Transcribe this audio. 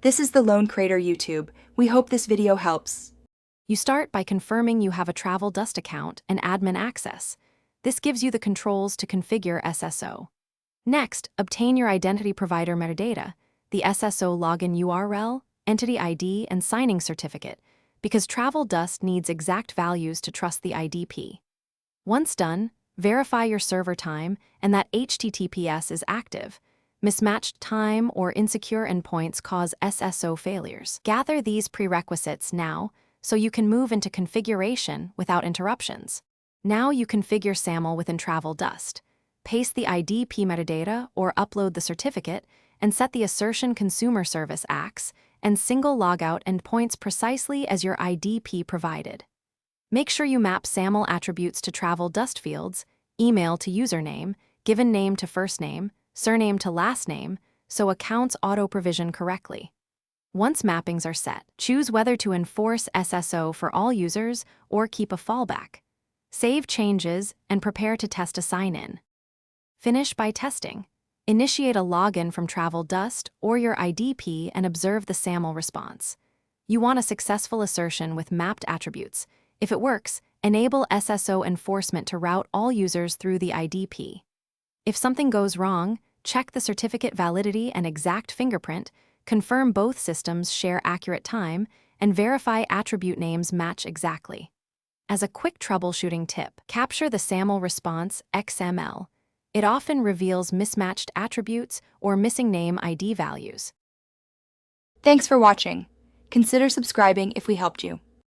This is the Lone Crater YouTube. We hope this video helps. You start by confirming you have a Travel Dust account and admin access. This gives you the controls to configure SSO. Next, obtain your identity provider metadata, the SSO login URL, entity ID, and signing certificate, because Travel Dust needs exact values to trust the IDP. Once done, verify your server time and that HTTPS is active. Mismatched time or insecure endpoints cause SSO failures. Gather these prerequisites now so you can move into configuration without interruptions. Now you configure SAML within Travel Dust. Paste the IDP metadata or upload the certificate and set the assertion consumer service ACKs and single logout endpoints precisely as your IDP provided. Make sure you map SAML attributes to Travel Dust fields, email to username, given name to first name, surname to last name, so accounts auto-provision correctly. Once mappings are set, choose whether to enforce SSO for all users or keep a fallback. Save changes and prepare to test a sign-in. Finish by testing. Initiate a login from Travel Dust or your IDP and observe the SAML response. You want a successful assertion with mapped attributes. If it works, enable SSO enforcement to route all users through the IDP. If something goes wrong, check the certificate validity and exact fingerprint, confirm both systems share accurate time, and verify attribute names match exactly. As a quick troubleshooting tip, capture the SAML response XML. It often reveals mismatched attributes or missing name ID values. Thanks for watching. Consider subscribing if we helped you.